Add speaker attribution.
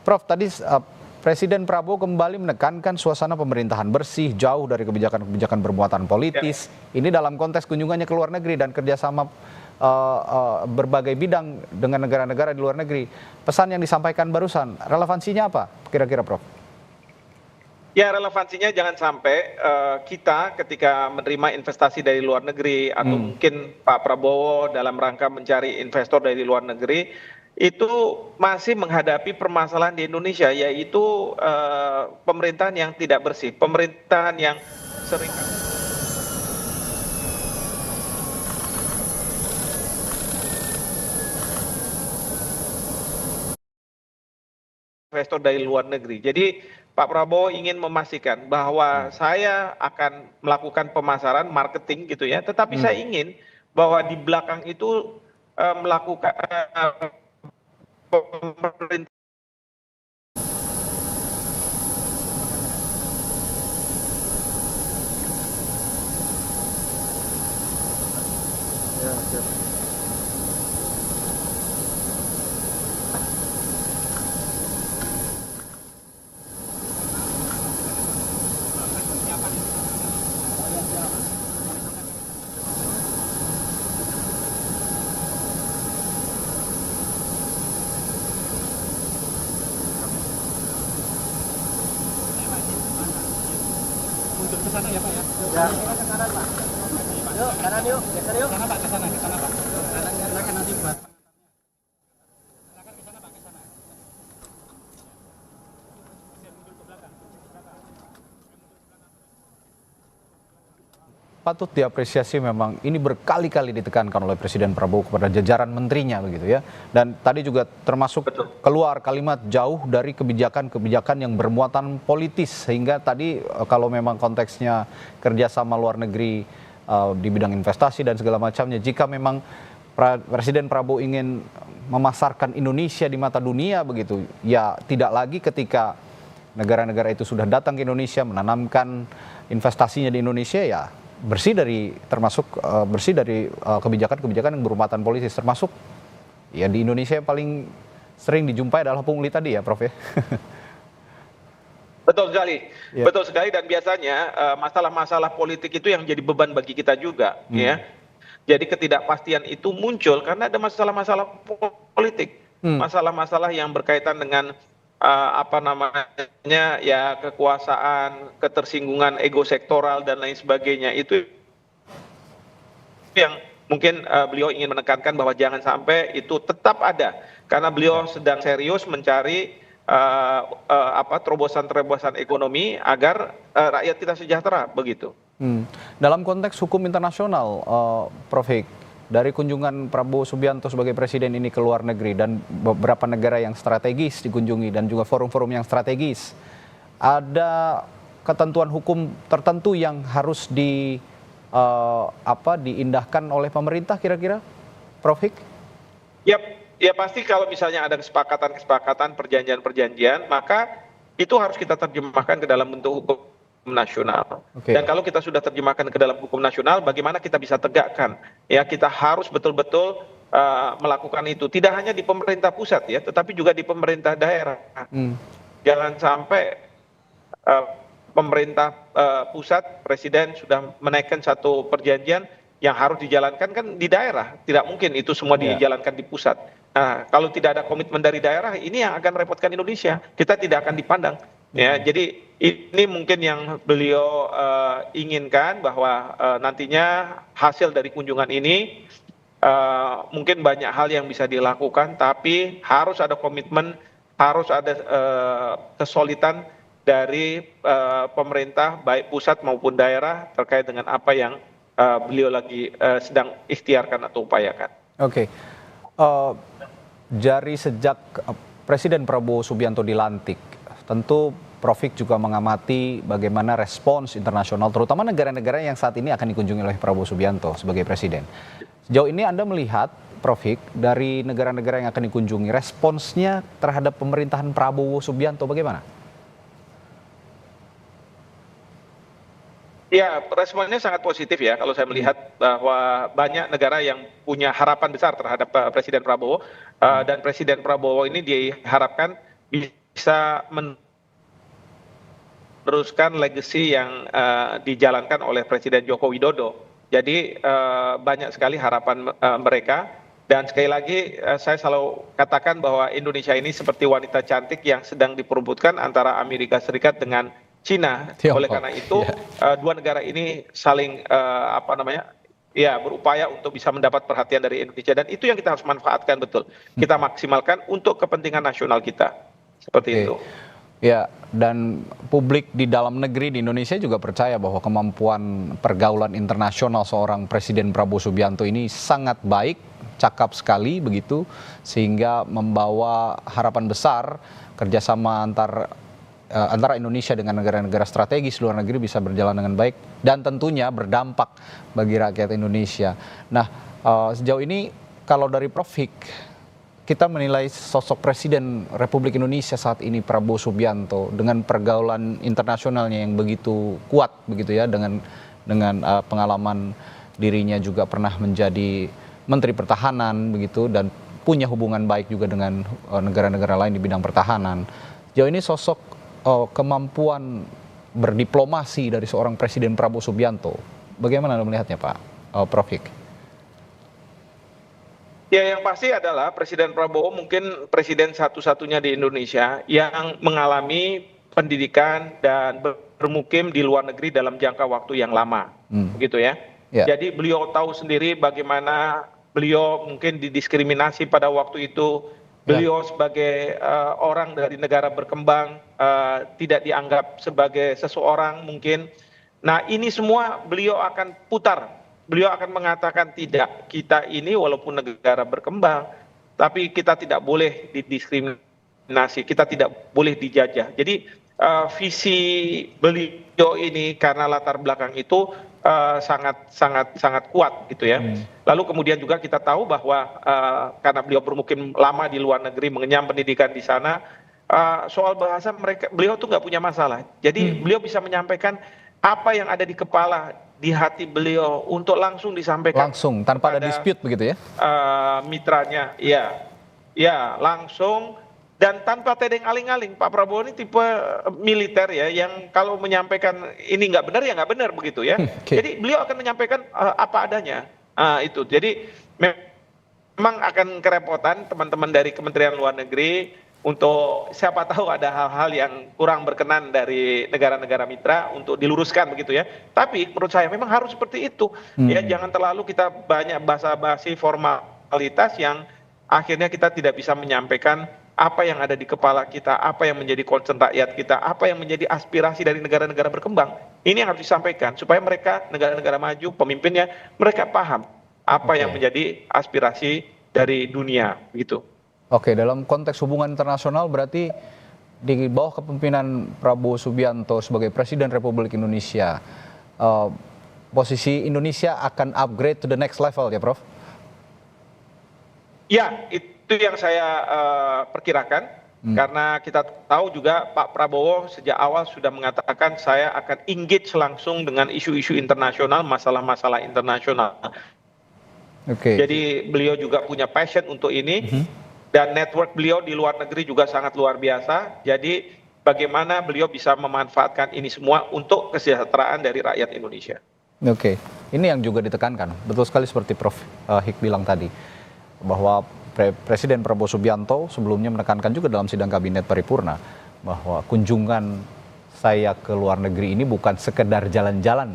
Speaker 1: Prof, tadi Presiden Prabowo kembali menekankan suasana pemerintahan bersih, jauh dari kebijakan-kebijakan bermuatan politis. Ini dalam konteks kunjungannya ke luar negeri dan kerjasama berbagai bidang dengan negara-negara di luar negeri. Pesan yang disampaikan barusan, relevansinya apa kira-kira, Prof?
Speaker 2: Ya, relevansinya jangan sampai kita ketika menerima investasi dari luar negeri atau mungkin Pak Prabowo dalam rangka mencari investor dari luar negeri itu masih menghadapi permasalahan di Indonesia, yaitu pemerintahan yang tidak bersih, pemerintahan yang sering investor dari luar negeri. Jadi Pak Prabowo ingin memastikan bahwa saya akan melakukan pemasaran marketing gitu ya, tetapi saya ingin bahwa di belakang itu melakukan pemerintah.
Speaker 3: Untuk ke sana ya Pak ya.
Speaker 4: Ya. Ke kanan Pak. Yuk, kanan yuk. Geser yuk.
Speaker 3: Ke sana Pak, ke sana Pak. Silakan nanti Pak. Silakan ke sana Pak, ke sana.
Speaker 1: Patut diapresiasi, memang ini berkali-kali ditekankan oleh Presiden Prabowo kepada jajaran menterinya begitu ya. Dan tadi juga termasuk keluar kalimat jauh dari kebijakan-kebijakan yang bermuatan politis, sehingga tadi kalau memang konteksnya kerjasama luar negeri di bidang investasi dan segala macamnya, jika memang Presiden Prabowo ingin memasarkan Indonesia di mata dunia begitu, ya tidak lagi ketika negara-negara itu sudah datang ke Indonesia menanamkan investasinya di Indonesia, ya bersih dari kebijakan-kebijakan yang bermuatan politis, termasuk ya di Indonesia yang paling sering dijumpai adalah pungli tadi ya, Prof ya.
Speaker 2: Betul sekali,
Speaker 1: Ya.
Speaker 2: betul sekali, dan biasanya masalah-masalah politik itu yang jadi beban bagi kita juga, ya. Jadi ketidakpastian itu muncul karena ada masalah-masalah politik, masalah-masalah yang berkaitan dengan apa namanya ya, kekuasaan, ketersinggungan ego sektoral dan lain sebagainya. Itu yang mungkin beliau ingin menekankan bahwa jangan sampai itu tetap ada, karena beliau sedang serius mencari terobosan-terobosan ekonomi agar rakyat kita sejahtera begitu.
Speaker 1: Dalam konteks hukum internasional, Prof Hik, dari kunjungan Prabowo Subianto sebagai presiden ini ke luar negeri dan beberapa negara yang strategis dikunjungi dan juga forum-forum yang strategis, ada ketentuan hukum tertentu yang harus diindahkan oleh pemerintah kira-kira, Prof Hik?
Speaker 2: Ya pasti kalau misalnya ada kesepakatan-kesepakatan, perjanjian-perjanjian, maka itu harus kita terjemahkan ke dalam bentuk hukum nasional. Dan kalau kita sudah terjemahkan ke dalam hukum nasional, bagaimana kita bisa tegakkan? Ya, kita harus betul-betul melakukan itu. Tidak hanya di pemerintah pusat ya, tetapi juga di pemerintah daerah. Jangan sampai pemerintah pusat, presiden sudah menaikkan satu perjanjian yang harus dijalankan kan di daerah. Tidak mungkin itu semua dijalankan di pusat. Nah, kalau tidak ada komitmen dari daerah, ini yang akan merepotkan Indonesia. Kita tidak akan dipandang. Ya, jadi ini mungkin yang beliau inginkan, bahwa nantinya hasil dari kunjungan ini mungkin banyak hal yang bisa dilakukan, tapi harus ada komitmen, harus ada kesolidan dari pemerintah baik pusat maupun daerah terkait dengan apa yang beliau lagi sedang ikhtiarkan atau upayakan.
Speaker 1: Dari sejak Presiden Prabowo Subianto dilantik, tentu Prof Hik juga mengamati bagaimana respons internasional, terutama negara-negara yang saat ini akan dikunjungi oleh Prabowo Subianto sebagai presiden. Sejauh ini Anda melihat, Prof Hik, dari negara-negara yang akan dikunjungi, responsnya terhadap pemerintahan Prabowo Subianto bagaimana?
Speaker 2: Ya, responnya sangat positif ya, kalau saya melihat bahwa banyak negara yang punya harapan besar terhadap Presiden Prabowo, dan Presiden Prabowo ini diharapkan bisa bisa meneruskan legacy yang dijalankan oleh Presiden Joko Widodo. Jadi banyak sekali harapan mereka. Dan sekali lagi saya selalu katakan bahwa Indonesia ini seperti wanita cantik yang sedang diperebutkan antara Amerika Serikat dengan Cina.
Speaker 1: Tiongkok.
Speaker 2: Oleh karena itu dua negara ini saling berupaya untuk bisa mendapat perhatian dari Indonesia, dan itu yang kita harus manfaatkan betul. Kita maksimalkan untuk kepentingan nasional kita. Seperti itu.
Speaker 1: Ya, dan publik di dalam negeri di Indonesia juga percaya bahwa kemampuan pergaulan internasional seorang Presiden Prabowo Subianto ini sangat baik, cakap sekali begitu, sehingga membawa harapan besar kerjasama antara Indonesia dengan negara-negara strategis luar negeri bisa berjalan dengan baik dan tentunya berdampak bagi rakyat Indonesia. Nah, sejauh ini kalau dari Prof. Hik, kita menilai sosok Presiden Republik Indonesia saat ini Prabowo Subianto dengan pergaulan internasionalnya yang begitu kuat begitu ya, dengan pengalaman dirinya juga pernah menjadi Menteri Pertahanan begitu dan punya hubungan baik juga dengan negara-negara lain di bidang pertahanan. Sejauh ini sosok kemampuan berdiplomasi dari seorang Presiden Prabowo Subianto, bagaimana Anda melihatnya Pak Prof. Hik?
Speaker 2: Ya, yang pasti adalah Presiden Prabowo mungkin presiden satu-satunya di Indonesia yang mengalami pendidikan dan bermukim di luar negeri dalam jangka waktu yang lama, begitu ya. Jadi beliau tahu sendiri bagaimana beliau mungkin didiskriminasi pada waktu itu. Beliau sebagai orang dari negara berkembang tidak dianggap sebagai seseorang mungkin. Nah, ini semua beliau akan putar. Beliau akan mengatakan tidak, kita ini walaupun negara berkembang, tapi kita tidak boleh didiskriminasi, kita tidak boleh dijajah. Jadi visi beliau ini karena latar belakang itu sangat kuat gitu ya. Lalu kemudian juga kita tahu bahwa karena beliau bermukim lama di luar negeri, mengenyam pendidikan di sana, soal bahasa beliau tuh nggak punya masalah. Jadi beliau bisa menyampaikan apa yang ada di kepala, di hati beliau untuk langsung disampaikan
Speaker 1: langsung tanpa ada dispute begitu ya,
Speaker 2: mitranya, ya langsung dan tanpa tedeng aling-aling. Pak Prabowo ini tipe militer ya, yang kalau menyampaikan ini nggak benar ya nggak benar begitu ya. Jadi beliau akan menyampaikan apa adanya. Itu jadi memang akan kerepotan teman-teman dari Kementerian Luar Negeri untuk siapa tahu ada hal-hal yang kurang berkenan dari negara-negara mitra untuk diluruskan begitu ya. Tapi menurut saya memang harus seperti itu. Ya, jangan terlalu kita banyak basa-basi formalitas yang akhirnya kita tidak bisa menyampaikan apa yang ada di kepala kita, apa yang menjadi concern rakyat kita, apa yang menjadi aspirasi dari negara-negara berkembang. Ini yang harus disampaikan supaya mereka, negara-negara maju, pemimpinnya, mereka paham apa yang menjadi aspirasi dari dunia gitu.
Speaker 1: Oke, dalam konteks hubungan internasional berarti di bawah kepemimpinan Prabowo Subianto sebagai Presiden Republik Indonesia, posisi Indonesia akan upgrade to the next level ya Prof?
Speaker 2: Ya, itu yang saya perkirakan. Karena kita tahu juga Pak Prabowo sejak awal sudah mengatakan saya akan engage langsung dengan isu-isu internasional, masalah-masalah internasional. Jadi beliau juga punya passion untuk ini. Dan network beliau di luar negeri juga sangat luar biasa. Jadi bagaimana beliau bisa memanfaatkan ini semua untuk kesejahteraan dari rakyat Indonesia.
Speaker 1: Oke, ini yang juga ditekankan. Betul sekali seperti Prof. Hik bilang tadi, bahwa Presiden Prabowo Subianto sebelumnya menekankan juga dalam sidang kabinet paripurna bahwa kunjungan saya ke luar negeri ini bukan sekedar jalan-jalan.